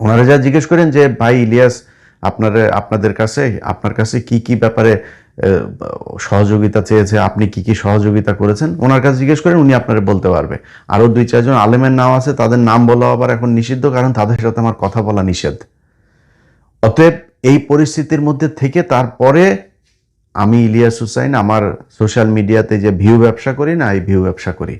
ওনারা যা জিজ্ঞেস করেন যে ভাই ইলিয়াস আপনার কাছে কি কি ব্যাপারে সহযোগিতা চেয়েছে, আপনি কি কি সহযোগিতা করেছেন, ওনার কাছে জিজ্ঞেস করেন, উনি আপনারা বলতে পারবে। আরো 2-4 জন আলেমের নাম আছে, তাদের নাম বলা আবার এখন নিষিদ্ধ, কারণ তাদের সাথে আমার কথা বলা নিষেধ। অতএব এই পরিস্থিতির মধ্যে থেকে তারপরে আমি ইলিয়াস হুসাইন আমার সোশ্যাল মিডিয়াতে যে ভিউ ব্যবসা করি না, এই ভিউ ব্যবসা করি।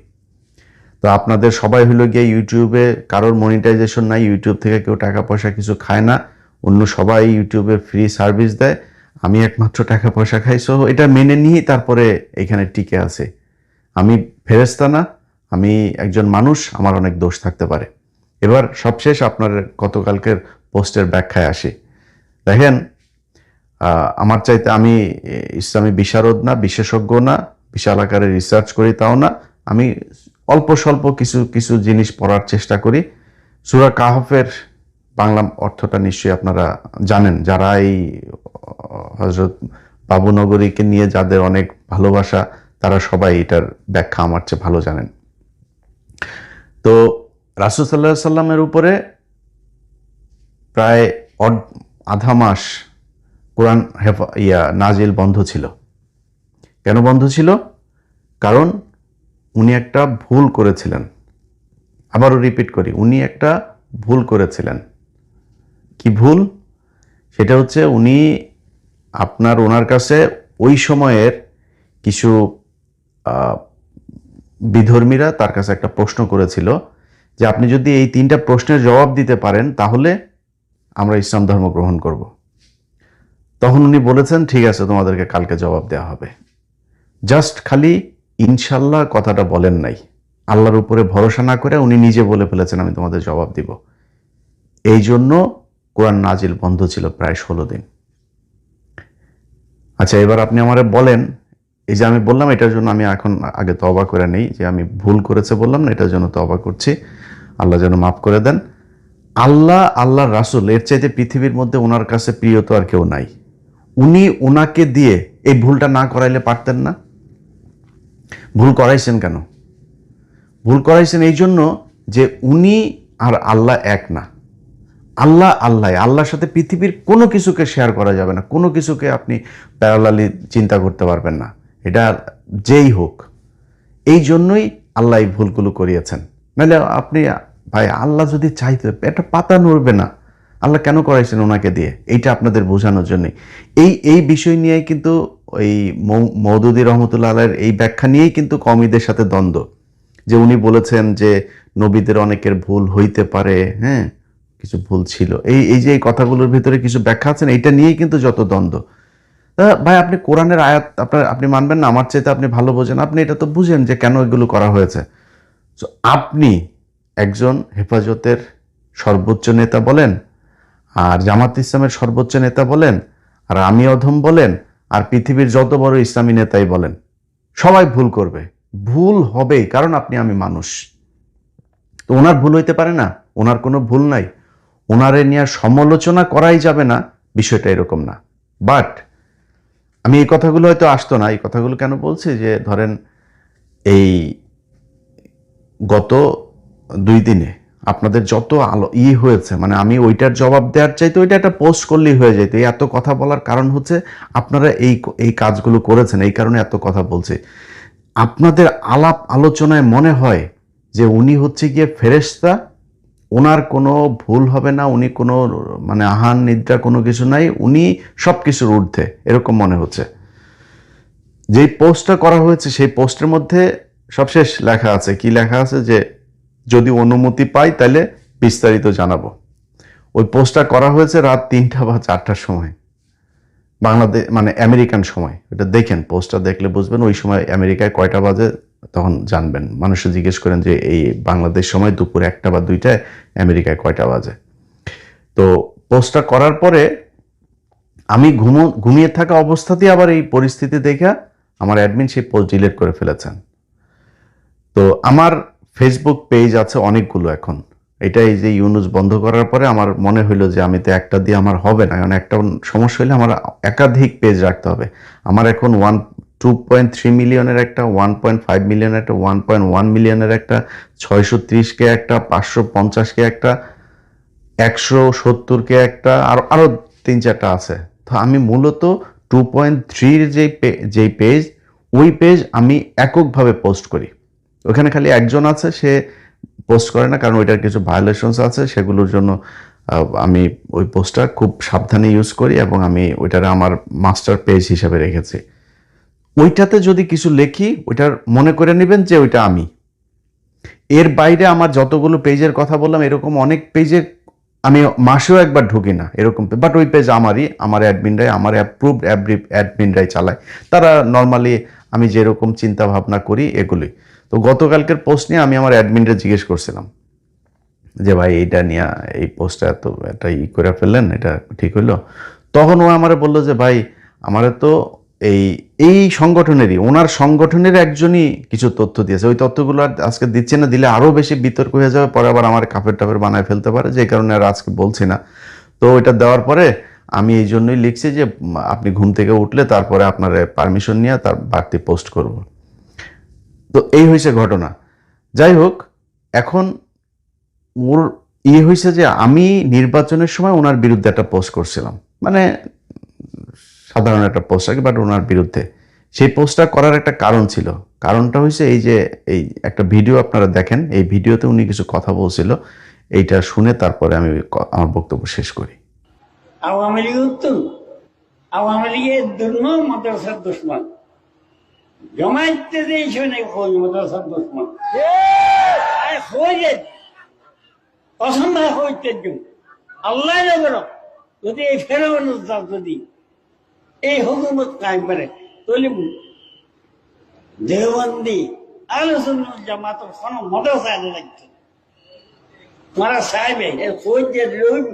তো আপনাদের সবাই হলো গিয়ে ইউটিউবে কারোর মনিটাইজেশন নাই, ইউটিউব থেকে কেউ টাকা পয়সা কিছু খায় না, অন্য সবাই ইউটিউবে ফ্রি সার্ভিস দেয়, আমি একমাত্র টাকা পয়সা খাই। সো এটা মেনে নিয়েই তারপরে এখানে টিকে আছে। আমি ফেরেশতা না, আমি একজন মানুষ, আমার অনেক দোষ থাকতে পারে। এবার সবশেষ আপনার গতকালকের পোস্টের ব্যাখ্যায় আসি। দেখেন, আমার চাইতে আমি ইসলামী বিশারদ না, বিশেষজ্ঞ না, বিশাল আকারে রিসার্চ করি তাও না, আমি অল্প স্বল্প কিছু কিছু জিনিস পড়ার চেষ্টা করি। সূরা কাহফের বাংলা অর্থটা নিশ্চয়ই আপনারা জানেন, যারা এই হযরত বাবুনগরীকে নিয়ে যাদের অনেক ভালোবাসা, তারা সবাই এটার ব্যাখ্যা আমার চেয়ে ভালো জানেন। তো রাসূল সাল্লাল্লাহু আলাইহি সাল্লামের উপরে প্রায় আধা মাস কোরআন নাজিল বন্ধ ছিল। কেন বন্ধ ছিল? কারণ উনি একটা ভুল করেছিলেন। আবারও রিপিট করি, উনি একটা ভুল করেছিলেন। কি ভুল? সেটা হচ্ছে উনি ওনার কাছে ওই সময়ের কিছু বিধর্মীরা তার কাছে একটা প্রশ্ন করেছিল যে আপনি যদি এই 3টা প্রশ্নের জবাব দিতে পারেন তাহলে আমরা ইসলাম ধর্ম গ্রহণ করব। তখন উনি বলেছেন ঠিক আছে, তোমাদেরকে কালকে জবাব দেওয়া হবে। জাস্ট খালি ইনশাল্লাহ কথাটা বলেন নাই, আল্লাহর উপরে ভরসা না করে উনি নিজে বলে ফেলেছেন আমি তোমাদের জবাব দিব। এই জন্য কোরআন নাজিল বন্ধ ছিল প্রায় 16 দিন। আচ্ছা, এবার আপনি আমারে বলেন, এই যে আমি বললাম এটার জন্য আমি এখন আগে তওবা করে নেই, যে আমি ভুল করেছে বললাম না, এটার জন্য তওবা করছি, আল্লাহ যেন মাফ করে দেন। আল্লাহর রাসূল এর চাইতে পৃথিবীর মধ্যে ওনার কাছে প্রিয় তো আর কেউ নাই। উনি ওনাকে দিয়ে এই ভুলটা না করাইলে পারতেন না? ভুল করাইছেন কেন? ভুল করাইছেন এই জন্য যে উনি আর আল্লাহ এক না। আল্লাহর সাথে পৃথিবীর কোনো কিছুকে শেয়ার করা যাবে না, কোনো কিছুকে আপনি প্যারালালি চিন্তা করতে পারবেন না, এটা যেই হোক। এই জন্যই আল্লাহ এই ভুলগুলো করিয়েছেন। নাহলে আপনি ভাই, আল্লাহ যদি চাইতে একটা পাতা নড়বে না, আল্লাহ কেন করাইছেন ওনাকে দিয়ে? এইটা আপনাদের বোঝানোর জন্যই। এই বিষয় নিয়েই কিন্তু ওই মওদুদী রহমতুল্লাহ আলাইহির এই ব্যাখ্যা নিয়েই কিন্তু কওমীদের সাথে দ্বন্দ্ব, যে উনি বলেছেন যে নবীদের অনেকের ভুল হইতে পারে, হ্যাঁ, কিছু ভুল ছিল, এই যে এই কথাগুলোর ভিতরে কিছু ব্যাখ্যা আছেন, এইটা নিয়েই কিন্তু যত দ্বন্দ্ব। ভাই, আপনি কোরআনের আয়াত আপনি মানবেন না? আমার চাইতে আপনি ভালো বোঝেন, আপনি এটা তো বুঝেন যে কেন এগুলো করা হয়েছে। তো আপনি একজন হেফাজতের সর্বোচ্চ নেতা বলেন, আর জামাত ইসলামের সর্বোচ্চ নেতা বলেন, আর আমি অধম বলেন, আর পৃথিবীর যত বড় ইসলামী নেতাই বলেন, সবাই ভুল করবে, ভুল হবেই, কারণ আমি মানুষ। তো ওনার ভুল হইতে পারে না? ওনার কোনো ভুল নাই, ওনারে নিয়ে সমালোচনা করাই যাবে না, বিষয়টা এরকম না। বাট আমি এই কথাগুলো হয়তো আসতো না। এই কথাগুলো কেন বলছি? যে ধরেন এই গত 2 দিনে আপনাদের যত হয়েছে, মানে আমি ওইটার জবাব দেওয়ার চাইতে ওইটা একটা পোস্ট করলেই হয়ে যেত। এত কথা বলার কারণ হচ্ছে আপনারা এই কাজগুলো করেছেন, এই কারণে এত কথা বলছে। আপনাদের আলাপ আলোচনায় মনে হয় যে উনি হচ্ছে গিয়ে ফেরেশতা, ওনার কোনো ভুল হবে না, উনি কোনো মানে আহার নিদ্রা কোনো কিছু নাই, উনি সব কিছুর ঊর্ধ্বে, এরকম মনে হচ্ছে। যেই পোস্টটা করা হয়েছে সেই পোস্টের মধ্যে সবশেষ লেখা আছে, কি লেখা আছে? যে যদি অনুমতি পাই তাহলে বিস্তারিত জানাবো। ওই পোস্টটা করা হয়েছে রাত 3টা বা 4টার সময়, বাংলাদেশ মানে আমেরিকান সময়। এটা দেখেন, পোস্টটা দেখলে বুঝবেন ওই সময় আমেরিকায় কয়টা বাজে, তখন জানবেন। মানুষে জিজ্ঞেস করেন যে এই বাংলাদেশ সময় দুপুর 1টা বা 2টায়, আমেরিকায় কয়টা বাজে। তো পোস্টটা করার পরে আমি ঘুমিয়ে থাকা অবস্থাতেই আবার এই পরিস্থিতি দেখে আমার অ্যাডমিন সেই পোস্ট ডিলিট করে ফেলেছেন। তো আমার ফেসবুক পেজ আছে অনেকগুলো এখন। এটা এই যে ইউনুস বন্ধ করার পরে আমার মনে হইলো যে আমি তো একটা দিয়ে আমার হবে না, কারণ একটা সমস্যা হলে আমার একাধিক পেজ রাখতে হবে। আমার এখন 2.3 মিলিয়নের একটা, 1.5 মিলিয়নের একটা, 1.1 মিলিয়নের একটা, 630K একটা, 550K একটা, 170 কে একটা, আরো 3-4টা আছে। তো আমি মূলত 2.3 যেই পেজ, ওই পেজ আমি এককভাবে পোস্ট করি। ওখানে খালি একজন আছে, সে পোস্ট করে না, কারণ ওইটার কিছু ভায়োলেশনস আছে, সেগুলোর জন্য আমি ওই পোস্টটা খুব সাবধানে ইউজ করি এবং আমি ওইটার আমার মাস্টার পেজ হিসেবে রেখেছি। ওইটাতে যদি কিছু লেখি, ওইটার মনে করে নেবেন যে ওইটা আমি। এর বাইরে আমার যতগুলো পেজের কথা বললাম, এরকম অনেক পেজে আমি মাসেও একবার ঢুকি না এরকম, বাট ওই পেজ আমারই, আমার অ্যাডমিনরাই, আমার অ্যাপ্রুভড অ্যাডমিনরাই চালায়। তারা নর্মালি আমি যেরকম চিন্তা ভাবনা করি এগুলি। তো গতকালকের পোস্ট নিয়ে আমি আমার অ্যাডমিনরা জিজ্ঞেস করছিলাম যে ভাই এইটা নিয়ে এই পোস্টটা এত একটা করে ফেললেন, এটা ঠিক হইলো? তখন ও আমারে বললো যে ভাই, আমারে তো এই এই সংগঠনেরই, ওনার সংগঠনের একজনই কিছু তথ্য দিয়েছে, ওই তথ্যগুলো আর আজকে দিচ্ছে না, দিলে আরও বেশি বিতর্ক হয়ে যাবে, পরে আবার আমার কাফের টাফের বানায় ফেলতে পারে, যে কারণে আর আজকে বলছি না। তো ওইটা দেওয়ার পরে আমি এই জন্যই লিখছি যে আপনি ঘুম থেকে উঠলে তারপরে আপনার পারমিশন নিয়ে তার বাড়তি পোস্ট করব। তো এই হয়েছে ঘটনা। যাই হোক, এখন ওর হয়েছে যে আমি নির্বাচনের সময় ওনার বিরুদ্ধে একটা পোস্ট করছিলাম, মানে সাধারণ একটা পোস্ট আর কি, বাট ওনার বিরুদ্ধে। সেই পোস্টটা করার একটা কারণ ছিল। কারণটা হয়েছে এই যে, এই একটা ভিডিও আপনারা দেখেন, এই ভিডিওতে উনি কিছু কথা বলছিল, এইটা শুনে তারপরে আমি আমার বক্তব্য শেষ করি। আওয়ামী লীগ উত্তর, আওয়ামী লীগের দুর্ম মাদ্রাসার দুশ্মন, জমাইতে দিয়ে শুনে খোঁজ মাদ্রাসার দুশ্মন, খোঁজে অসম্ভব হইতে আল্লাহ যদি এই ফেরাউন যদি এই হুকুমত কায়েম করে, তাহলে দেওবন্দি আলোচনা জামাতের কোনো মাদ্রাসা লাগছে মারা সাহেবে খোঁজ যে রইব।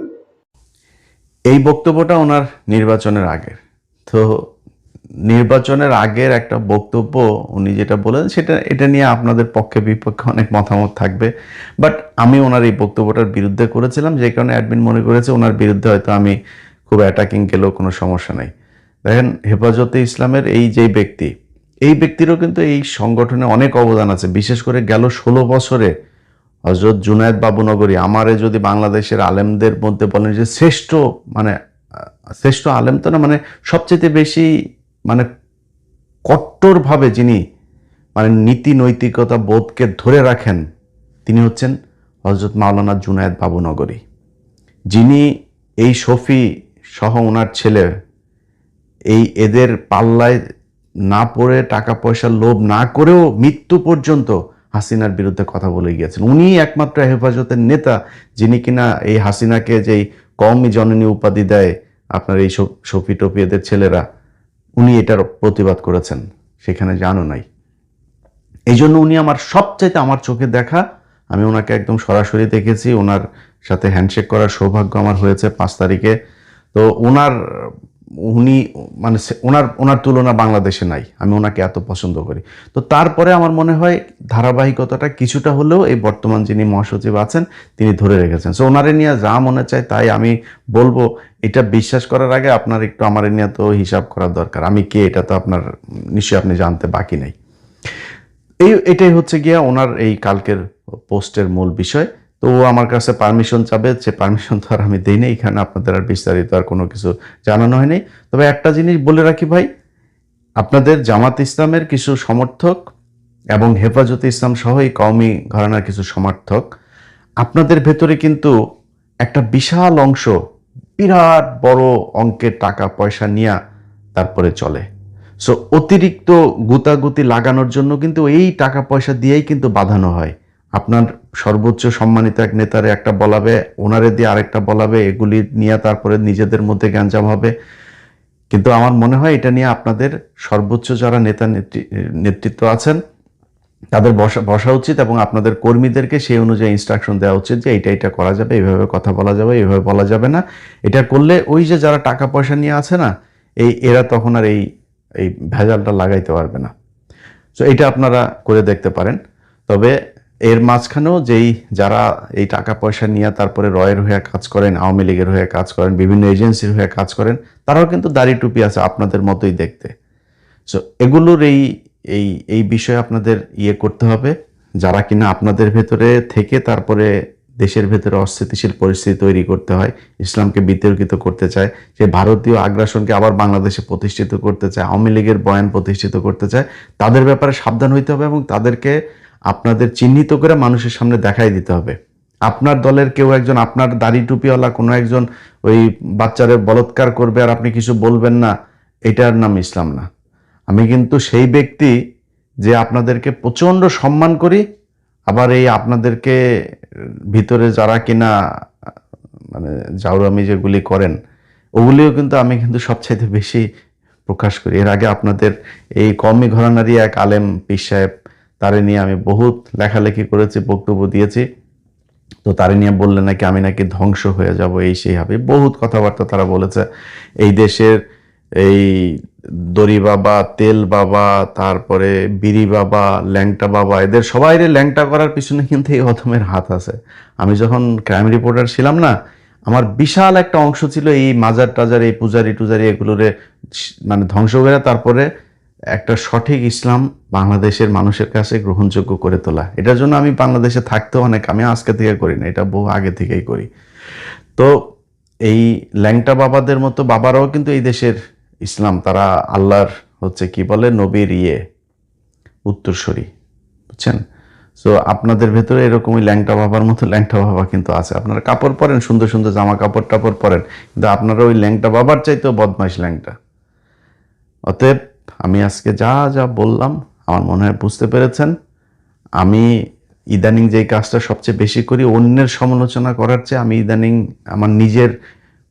এই বক্তব্যটা ওনার নির্বাচনের আগের। তো নির্বাচনের আগের একটা বক্তব্য উনি যেটা বলেন, সেটা এটা নিয়ে আপনাদের পক্ষে বিপক্ষে অনেক মতামত থাকবে, বাট আমি ওনার এই বক্তব্যটার বিরুদ্ধে করেছিলাম, যে কারণে অ্যাডমিন মনে করেছে ওনার বিরুদ্ধে হয়তো আমি খুব অ্যাটাকিং গেলেও কোনো সমস্যা নাই। দেখেন, হেফাজতে ইসলামের এই ব্যক্তি, এই ব্যক্তিরও কিন্তু এই সংগঠনে অনেক অবদান আছে। বিশেষ করে গেল 16 বছরে হযরত জুনায়েদ বাবুনগরী, আমারে যদি বাংলাদেশের আলেমদের মধ্যে বলেন যে শ্রেষ্ঠ, মানে শ্রেষ্ঠ আলেম তো না, মানে সবচেয়ে বেশি, মানে কট্টরভাবে যিনি মানে নীতি নৈতিকতা বোধকে ধরে রাখেন, তিনি হচ্ছেন হযরত মাওলানা জুনায়েদ বাবুনগরী, যিনি এই শফি সহ ওনার ছেলে এদের পাল্লায় না পড়ে, টাকা পয়সার লোভ না করেও মৃত্যু পর্যন্ত হাসিনার বিরুদ্ধে কথা বলে গিয়েছেন। উনি একমাত্র হেফাজতের নেতা যিনি কিনা এই হাসিনাকে যেই কওমি জননী উপাধি দেয় আপনার এই শফি টফি এদের ছেলেরা, উনি এটার প্রতিবাদ করেছেন, সেখানে জানো নাই। এই জন্য উনি আমার সবচাইতে, আমার চোখে দেখা, আমি ওনাকে একদম সরাসরি দেখেছি, ওনার সাথে হ্যান্ডশেক করার সৌভাগ্য আমার হয়েছে 5 তারিখে। তো উনি মানে ওনার তুলনা বাংলাদেশে নাই, আমি ওনাকে এত পছন্দ করি। তো তারপরে আমার মনে হয় ধারাবাহিকতাটা কিছুটা হলেও এই বর্তমান যিনি মহাসচিব আছেন তিনি ধরে রেখেছেন। সো ওনারে নিয়ে যা মনে চায় তাই আমি বলবো। এটা বিশ্বাস করার আগে আপনার একটু আমার নিয়ে তো হিসাব করার দরকার, আমি কে এটা তো আপনার নিশ্চয়ই আপনি জানতে বাকি নেই। এটাই হচ্ছে গিয়া ওনার এই কালকের পোস্টের মূল বিষয়। তো ও আমার কাছে পারমিশন চাবে, সে পারমিশন তো আর আমি দিই না, এখানে আপনাদের আর বিস্তারিত আর কোনো কিছু জানানো হয়নি। তবে একটা জিনিস বলে রাখি ভাই, আপনাদের জামাত ইসলামের কিছু সমর্থক এবং হেফাজতে ইসলাম সহ এই কওমি ঘরানার কিছু সমর্থক, আপনাদের ভেতরে কিন্তু একটা বিশাল অংশ বিরাট বড় অঙ্কের টাকা পয়সা নিয়ে তারপরে চলে। সো অতিরিক্ত গুতাগুতি লাগানোর জন্য কিন্তু এই টাকা পয়সা দিয়েই কিন্তু বাঁধানো হয়। আপনার সর্বোচ্চ সম্মানিত এক নেতারে একটা বলাবে, ওনারে দিয়ে আরেকটা বলাবে, এগুলি নিয়ে তারপরে নিজেদের মধ্যে গ্যাঞ্জাম হবে। কিন্তু আমার মনে হয় এটা নিয়ে আপনাদের সর্বোচ্চ যারা নেতৃত্ব আছেন তাদের বসা উচিত এবং আপনাদের কর্মীদেরকে সেই অনুযায়ী ইনস্ট্রাকশন দেওয়া উচিত যে এটা করা যাবে, এইভাবে কথা বলা যাবে, এইভাবে বলা যাবে না। এটা করলে ওই যে যারা টাকা পয়সা নিয়ে আছে না, এরা তখন আর এই ভেজালটা লাগাইতে পারবে না। সো এটা আপনারা করে দেখতে পারেন। তবে এর মাঝখানেও যারা এই টাকা পয়সা নিয়ে তারপরে রয়ের হয়ে কাজ করেন, আওয়ামী লীগের হয়ে কাজ করেন, বিভিন্ন এজেন্সির হয়ে কাজ করেন, তারাও কিন্তু দাড়ি টুপি আছে আপনাদের মতোই দেখতে। সো এগুলোর এই বিষয়ে আপনাদের করতে হবে, যারা কিনা আপনাদের ভেতরে থেকে তারপরে দেশের ভেতরে অস্থিতিশীল পরিস্থিতি তৈরি করতে হয়, ইসলামকে বিতর্কিত করতে চায়, যে ভারতীয় আগ্রাসনকে আবার বাংলাদেশে প্রতিষ্ঠিত করতে চায়, আওয়ামী লীগের বয়ান প্রতিষ্ঠিত করতে চায়, তাদের ব্যাপারে সাবধান হইতে হবে এবং তাদেরকে আপনাদের চিহ্নিত করে মানুষের সামনে দেখাই দিতে হবে। আপনার দলের কেউ একজন, আপনার দাড়ি টুপিওয়ালা কোনো একজন ওই বাচ্চারে বলৎকার করবে আর আপনি কিছু বলবেন না, এটার নাম ইসলাম না। আমি কিন্তু সেই ব্যক্তি যে আপনাদেরকে প্রচণ্ড সম্মান করি, আবার এই আপনাদেরকে ভিতরে যারা কিনা মানে জাউরামি যেগুলি করেন ওগুলিও কিন্তু আমি কিন্তু সবচাইতে বেশি প্রকাশ করি। এর আগে আপনাদের এই কওমি ঘরানারই এক আলেম পীর সাহেব, তারে নিয়ে আমি বহুত লেখালেখি করেছি, বক্তব্য দিয়েছি। তো তারে নিয়ে বললে নাকি আমি নাকি ধ্বংস হয়ে যাব, এই সেই হবে, বহুত কথাবার্তা তারা বলেছে। এই দেশের এই দড়ি বাবা, তেল বাবা, তারপরে বিড়ি বাবা, ল্যাংটা বাবা, এদের সবাইরে ল্যাংটা করার পিছনে কিন্তু এই অধমের হাত আছে। আমি যখন ক্রাইম রিপোর্টার ছিলাম না, আমার বিশাল একটা অংশ ছিল এই মাজার টাজার, এই পূজারি টুজারি এগুলোরে মানে ধ্বংস করে তারপরে একটা সঠিক ইসলাম বাংলাদেশের মানুষের কাছে গ্রহণযোগ্য করে তোলা। এটার জন্য আমি বাংলাদেশে থাকতেও আমি আজকে থেকে করি না, এটা বহু আগে থেকেই করি। তো এই ল্যাংটা বাবাদের মতো বাবারাও কিন্তু এই দেশের ইসলাম, তারা আল্লাহর হচ্ছে কি বলে নবীর উত্তরসূরি, বুঝছেন? সো আপনাদের ভেতরে এরকমই ল্যাংটা বাবার মতো ল্যাংটা বাবা কিন্তু আছে। আপনারা কাপড় পরেন, সুন্দর সুন্দর জামা কাপড় টাপড় পরেন, কিন্তু আপনারা ওই ল্যাংটা বাবার চাইতেও বদমাইশ ল্যাংটা। অতএব আমি আজকে যা যা বললাম আমার মনে হয় বুঝতে পেরেছেন। আমি ইদানিং যেই কাজটা সবচেয়ে বেশি করি, অন্যের সমালোচনা করার চেয়ে আমি ইদানিং আমার নিজের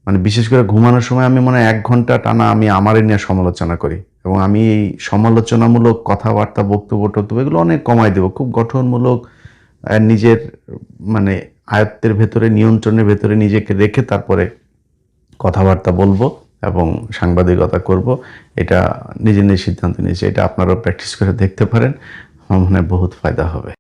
মানে বিশেষ করে ঘুমানোর সময় আমি মনে হয় 1 ঘন্টা টানা আমি আমারই নিয়ে সমালোচনা করি, এবং আমি এই সমালোচনামূলক কথাবার্তা, বক্তব্য টক্তব্য এগুলো অনেক কমাই দেবো। খুব গঠনমূলক নিজের মানে আয়ত্তের ভেতরে, নিয়ন্ত্রণের ভেতরে নিজেকে রেখে তারপরে কথাবার্তা বলবো এবং সাংবাদিকতা করব। এটা নিজে নিজে সিদ্ধান্ত নিয়েছি। এটা আপনারাও প্র্যাকটিস করে দেখতে পারেন, আমার মনে হয় বহুত ফায়দা হবে।